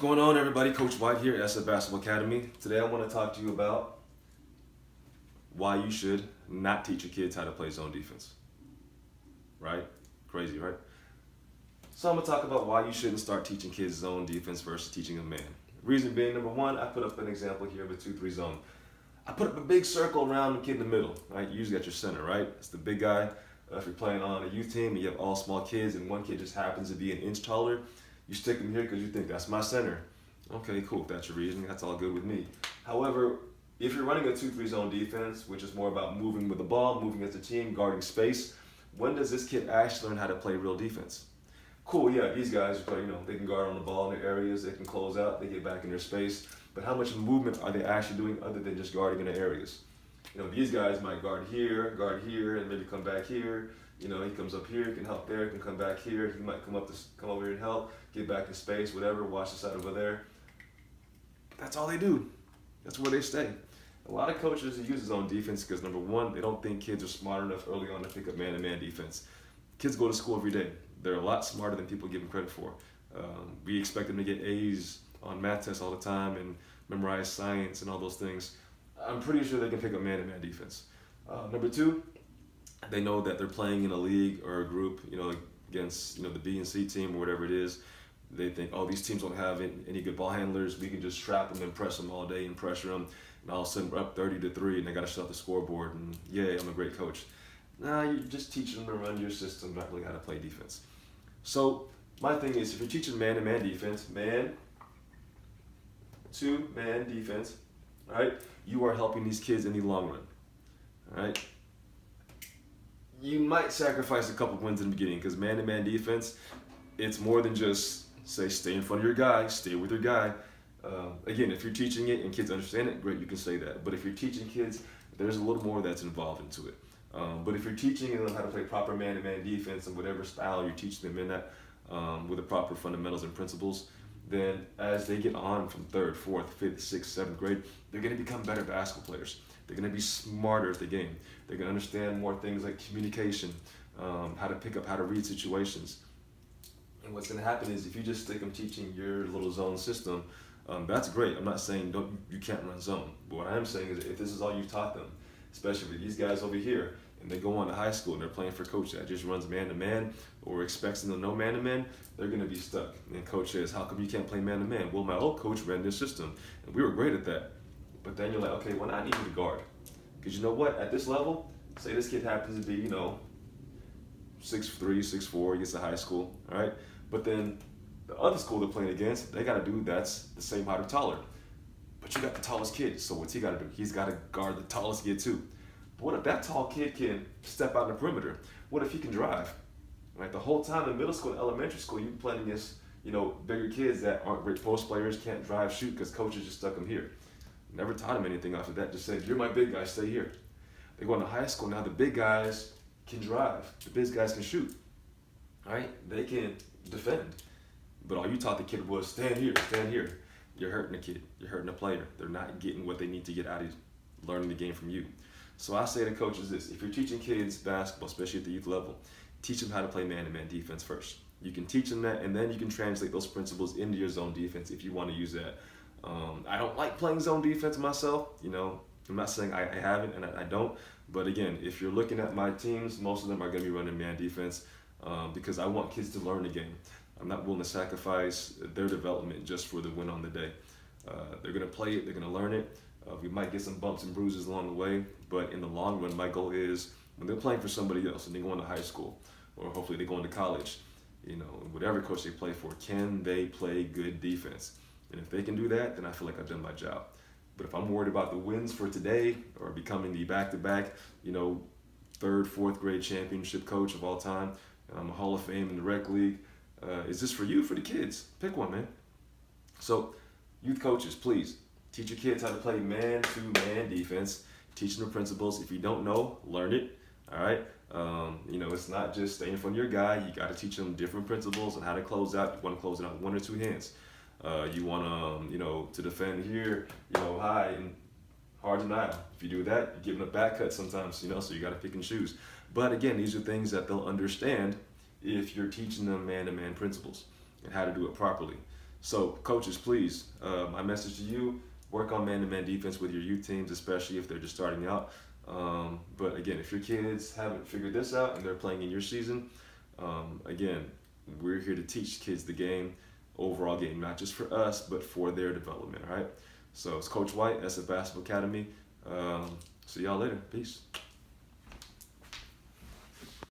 Going on, everybody? Coach White here at SF Basketball Academy. Today I want to talk to you about why you should not teach your kids how to play zone defense. Right? Crazy, right? So I'm going to talk about why you shouldn't start teaching kids zone defense versus teaching them man. Reason being, number one, I put up an example here of a 2-3 zone. I put up a big circle around the kid in the middle, right? You usually got your center, right? It's the big guy. If you're playing on a youth team and you have all small kids and one kid just happens to be an inch taller, you stick him here because you think that's my center. Okay, cool. If that's your reason, that's all good with me. However, if you're running a 2-3 zone defense, which is more about moving with the ball, moving as a team, guarding space, when does this kid actually learn how to play real defense? Cool, yeah, these guys are playing, they can guard on the ball in their areas, they can close out, they get back in their space. But how much movement are they actually doing other than just guarding in the areas? These guys might guard here, and maybe come back here. He comes up here, can help there, can come back here. He might come over here and help, get back in space, whatever, watch the side over there. That's all they do. That's where they stay. A lot of coaches use zone defense because, number one, they don't think kids are smart enough early on to pick up man-to-man defense. Kids go to school every day. They're a lot smarter than people give them credit for. We expect them to get A's on math tests all the time and memorize science and all those things. I'm pretty sure they can pick up man-to-man defense. Number two, they know that they're playing in a league or a group, against, the B and C team or whatever it is. They think, oh, these teams don't have any good ball handlers. We can just trap them and press them all day and pressure them. And all of a sudden we're up 30-3 and they got to shut the scoreboard. And yay, I'm a great coach. Nah, you're just teaching them to run your system, not really how to play defense. So my thing is, if you're teaching man-to-man defense, man-to-man defense, all right, you are helping these kids in the long run. All right. You might sacrifice a couple wins in the beginning because man-to-man defense, it's more than just say stay in front of your guy, stay with your guy. Again, if you're teaching it and kids understand it, great, you can say that. But if you're teaching kids, there's a little more that's involved into it. But if you're teaching them how to play proper man-to-man defense and whatever style you're teaching them in that with the proper fundamentals and principles, then as they get on from 3rd, 4th, 5th, 6th, 7th grade, they're going to become better basketball players. They're going to be smarter at the game. They're going to understand more things like communication, how to pick up, how to read situations. And what's going to happen is if you just stick them teaching your little zone system, that's great. I'm not saying you can't run zone. But what I am saying is if this is all you've taught them, especially for these guys over here, and they go on to high school and they're playing for a coach that just runs man-to-man or expects them to know man-to-man, they're going to be stuck. And coach says, how come you can't play man-to-man? Well, my old coach ran this system, and we were great at that. But then you're like, okay, well, now I need you to guard. Because you know what? At this level, say this kid happens to be, 6'3", 6'4", he gets to high school, all right? But then the other school they're playing against, they got a dude that's the same height or taller. But you got the tallest kid, so what's he got to do? He's got to guard the tallest kid too. But what if that tall kid can step out in the perimeter? What if he can drive? Right? The whole time in middle school and elementary school, you're playing against, bigger kids that aren't great post players, can't drive, shoot, because coaches just stuck them here. Never taught him anything after that, just said, you're my big guy, stay here. They go into high school, now the big guys can drive, the big guys can shoot, right? They can defend. But all you taught the kid was, stand here, stand here. You're hurting the kid, you're hurting the player. They're not getting what they need to get out of learning the game from you. So I say to coaches this, if you're teaching kids basketball, especially at the youth level, teach them how to play man-to-man defense first. You can teach them that, and then you can translate those principles into your zone defense if you want to use that. I don't like playing zone defense myself. I'm not saying I haven't and I don't. But again, if you're looking at my teams, most of them are going to be running man defense because I want kids to learn the game. I'm not willing to sacrifice their development just for the win on the day. They're going to play it. They're going to learn it. We might get some bumps and bruises along the way. But in the long run, my goal is when they're playing for somebody else and they go into high school or hopefully they go into college, whatever coach they play for, can they play good defense? And if they can do that, then I feel like I've done my job. But if I'm worried about the wins for today or becoming the back-to-back, 3rd, 4th grade championship coach of all time, and I'm a Hall of Fame in the rec league, is this for you, for the kids? Pick one, man. So youth coaches, please teach your kids how to play man-to-man defense. Teach them the principles. If you don't know, learn it. All right. It's not just stay in front of your guy. You got to teach them different principles and how to close out. You want to close it out with 1 or 2 hands. You want to defend here, high and hard denial. If you do that, you're giving a back cut sometimes, so you got to pick and choose. But again, these are things that they'll understand if you're teaching them man-to-man principles and how to do it properly. So, coaches, please, my message to you: work on man-to-man defense with your youth teams, especially if they're just starting out. But again, if your kids haven't figured this out and they're playing in your season, again, we're here to teach kids the game, overall game, not just for us, but for their development. All right. So it's Coach White, SF Basketball Academy. See y'all later. Peace.